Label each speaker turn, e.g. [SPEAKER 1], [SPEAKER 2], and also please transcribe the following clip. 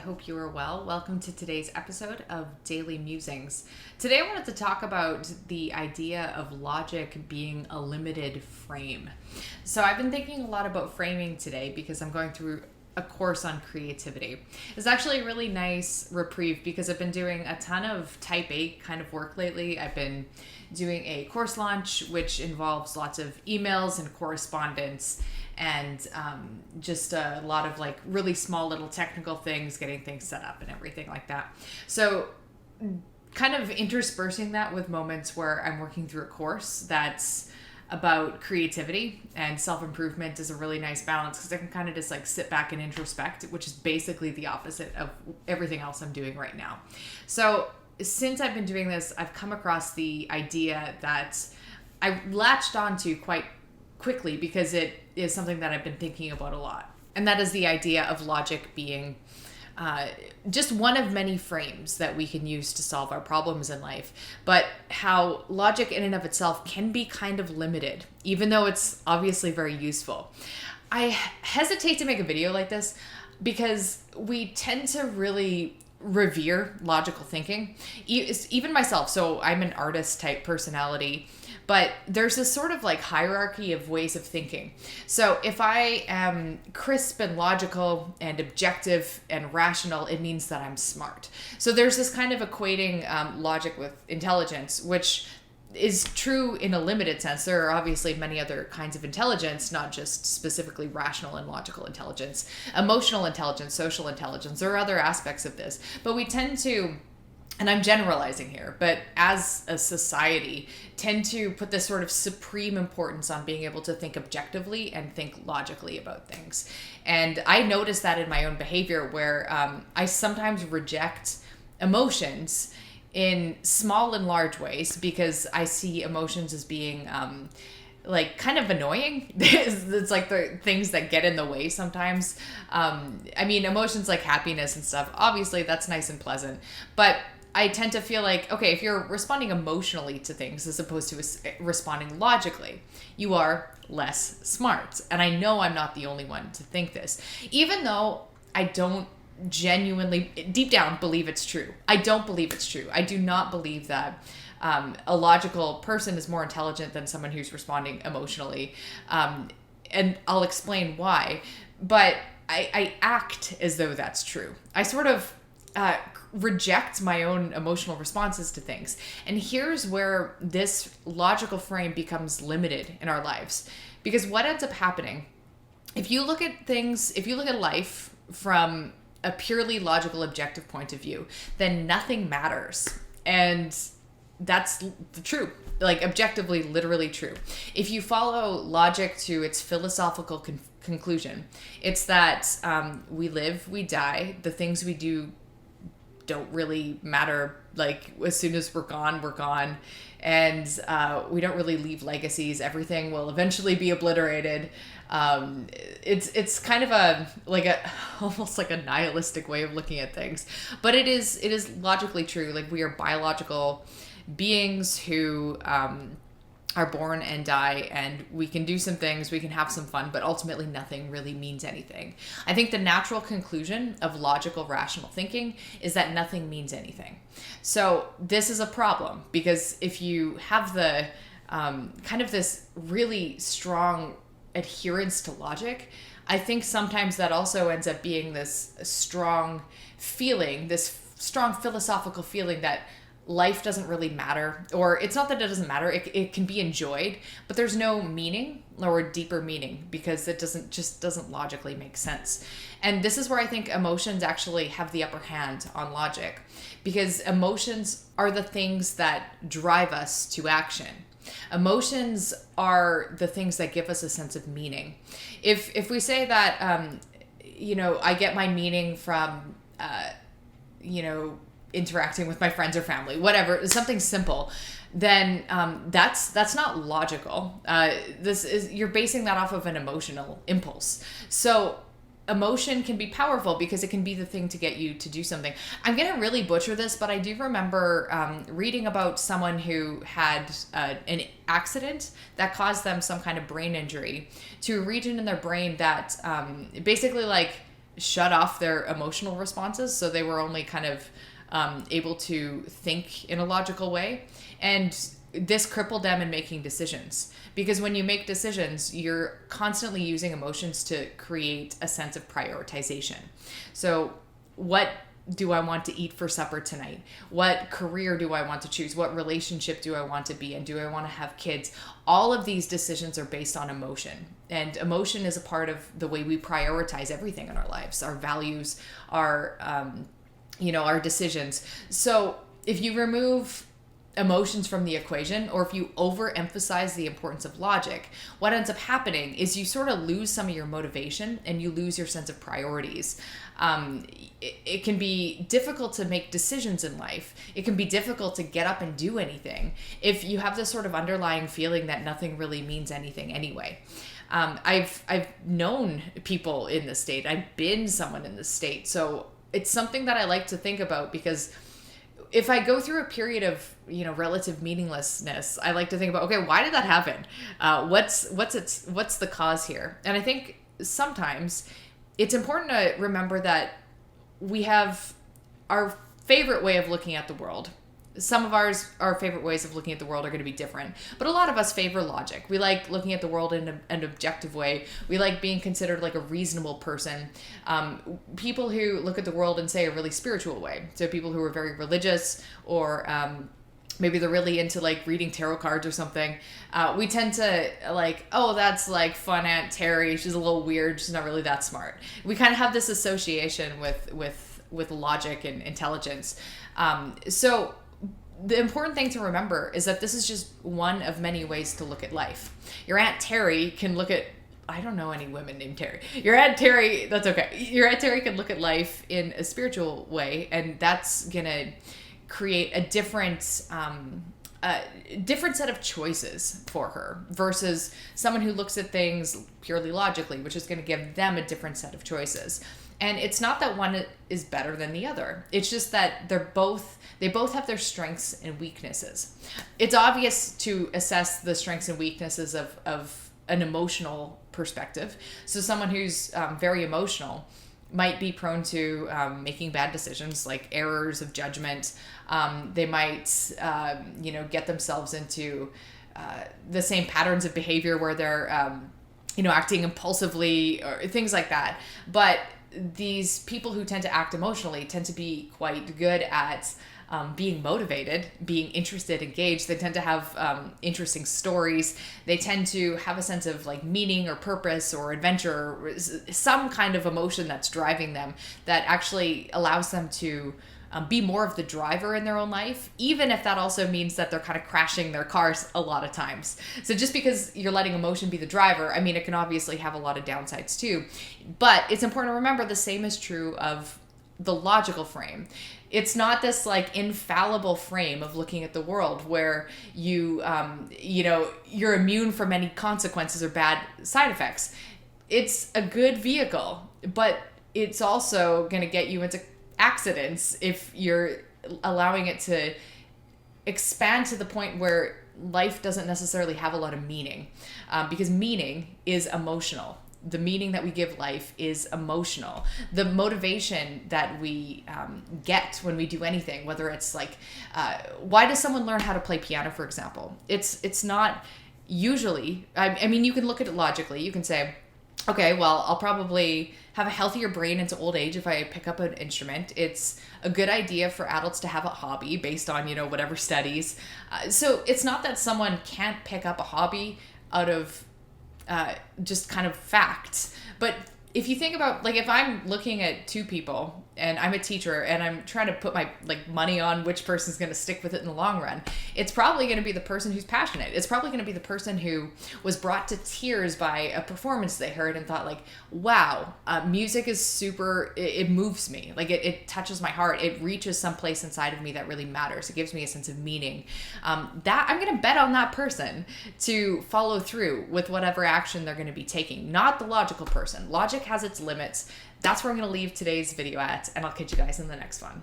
[SPEAKER 1] hope you are well. Welcome to today's episode of Daily Musings. Today I wanted to talk about the idea of logic being a limited frame. So I've been thinking a lot about framing today because I'm going through a course on creativity. It's actually a really nice reprieve because I've been doing a ton of type A kind of work lately. I've been doing a course launch, which involves lots of emails and correspondence and just a lot of like really small little technical things, getting things set up and everything like that. So kind of interspersing that with moments where I'm working through a course that's about creativity and self-improvement is a really nice balance because I can kind of just like sit back and introspect, which is basically the opposite of everything else I'm doing right now. So since I've been doing this, I've come across the idea that I latched onto quite quickly because it is something that I've been thinking about a lot. And that is the idea of logic being just one of many frames that we can use to solve our problems in life, but how logic in and of itself can be kind of limited, even though it's obviously very useful. I hesitate to make a video like this because we tend to really revere logical thinking, even myself. So I'm an artist type personality, but there's this sort of like hierarchy of ways of thinking. So if I am crisp and logical and objective and rational, it means that I'm smart. So there's this kind of equating logic with intelligence, which is true in a limited sense. There are obviously many other kinds of intelligence, not just specifically rational and logical intelligence, emotional intelligence, social intelligence. There are other aspects of this, but we tend to, and I'm generalizing here, but as a society, tend to put this sort of supreme importance on being able to think objectively and think logically about things. And I notice that in my own behavior where I sometimes reject emotions in small and large ways because I see emotions as being like kind of annoying. It's like the things that get in the way sometimes. I mean, emotions like happiness and stuff, obviously that's nice and pleasant, but I tend to feel like, okay, if you're responding emotionally to things as opposed to responding logically, you are less smart. And I know I'm not the only one to think this, even though I don't genuinely, deep down, believe it's true. I don't believe it's true. I do not believe that a logical person is more intelligent than someone who's responding emotionally. And I'll explain why. But I act as though that's true. I sort of reject my own emotional responses to things. And here's where this logical frame becomes limited in our lives. Because what ends up happening, if you look at things, if you look at life from a purely logical, objective point of view, then nothing matters. And that's the true, like objectively, literally true. If you follow logic to its philosophical conclusion, it's that we live, we die, the things we do don't really matter. Like as soon as we're gone, and we don't really leave legacies. Everything will eventually be obliterated. It's kind of almost like a nihilistic way of looking at things, but it is logically true. Like we are biological beings who are born and die, and we can do some things, we can have some fun, but ultimately nothing really means anything. I think the natural conclusion of logical, rational thinking is that nothing means anything. So this is a problem because if you have the kind of this really strong adherence to logic, I think sometimes that also ends up being this strong feeling, this strong philosophical feeling that life doesn't really matter, or it's not that it doesn't matter, it can be enjoyed, but there's no meaning or deeper meaning because it doesn't logically make sense. And this is where I think emotions actually have the upper hand on logic, because emotions are the things that drive us to action. Emotions are the things that give us a sense of meaning. If we say that, I get my meaning from, interacting with my friends or family, whatever, something simple, then that's not logical. You're basing that off of an emotional impulse. So emotion can be powerful because it can be the thing to get you to do something. I'm going to really butcher this, but I do remember reading about someone who had an accident that caused them some kind of brain injury to a region in their brain that basically like shut off their emotional responses. So they were only kind of able to think in a logical way. And this crippled them in making decisions. Because when you make decisions, you're constantly using emotions to create a sense of prioritization. So what do I want to eat for supper tonight? What career do I want to choose? What relationship do I want to be in? Do I want to have kids? All of these decisions are based on emotion. And emotion is a part of the way we prioritize everything in our lives, our values, our, our decisions. So if you remove emotions from the equation, or if you overemphasize the importance of logic, what ends up happening is you sort of lose some of your motivation and you lose your sense of priorities. It can be difficult to make decisions in life. It can be difficult to get up and do anything if you have this sort of underlying feeling that nothing really means anything anyway. I've known people in this state. I've been someone in this state. So it's something that I like to think about, because if I go through a period of, relative meaninglessness, I like to think about, okay, why did that happen? What's the cause here? And I think sometimes it's important to remember that we have our favorite way of looking at the world. Some of our favorite ways of looking at the world are going to be different, but a lot of us favor logic. We like looking at the world in an objective way. We like being considered like a reasonable person. People who look at the world in, say, a really spiritual way. So people who are very religious, or maybe they're really into like reading tarot cards or something. We tend to like, oh, that's like fun Aunt Terry. She's a little weird. She's not really that smart. We kind of have this association with logic and intelligence. So the important thing to remember is that this is just one of many ways to look at life. Your Aunt Terry can look at, I don't know any women named Terry. Your Aunt Terry, that's okay. Your Aunt Terry can look at life in a spiritual way, and that's going to create a different set of choices for her versus someone who looks at things purely logically, which is going to give them a different set of choices. And it's not that one is better than the other. It's just that they both have their strengths and weaknesses. It's obvious to assess the strengths and weaknesses of an emotional perspective. So someone who's very emotional might be prone to making bad decisions, like errors of judgment. They might, get themselves into the same patterns of behavior where they're, acting impulsively or things like that. But these people who tend to act emotionally tend to be quite good at being motivated, being interested, engaged. They tend to have interesting stories. They tend to have a sense of like meaning or purpose or adventure, or some kind of emotion that's driving them that actually allows them to be more of the driver in their own life, even if that also means that they're kind of crashing their cars a lot of times. So just because you're letting emotion be the driver, I mean, it can obviously have a lot of downsides too. But it's important to remember the same is true of the logical frame. It's not this like infallible frame of looking at the world where you're immune from any consequences or bad side effects. It's a good vehicle, but it's also going to get you into accidents if you're allowing it to expand to the point where life doesn't necessarily have a lot of meaning, because meaning is emotional. The meaning that we give life is emotional. The motivation that we get when we do anything, whether it's like, why does someone learn how to play piano, for example? It's not usually, I mean, you can look at it logically. You can say, okay, well, I'll probably have a healthier brain into old age if I pick up an instrument. It's a good idea for adults to have a hobby based on, whatever studies. So it's not that someone can't pick up a hobby out of just kind of facts. But if you think about, like, if I'm looking at two people and I'm a teacher and I'm trying to put my money on which person's going to stick with it in the long run, it's probably going to be the person who's passionate. It's probably going to be the person who was brought to tears by a performance they heard and thought like, wow, music is super, it moves me. Like it touches my heart. It reaches some place inside of me that really matters. It gives me a sense of meaning. That I'm going to bet on that person to follow through with whatever action they're going to be taking, not the logical person. Logic has its limits. That's where I'm going to leave today's video at, and I'll catch you guys in the next one.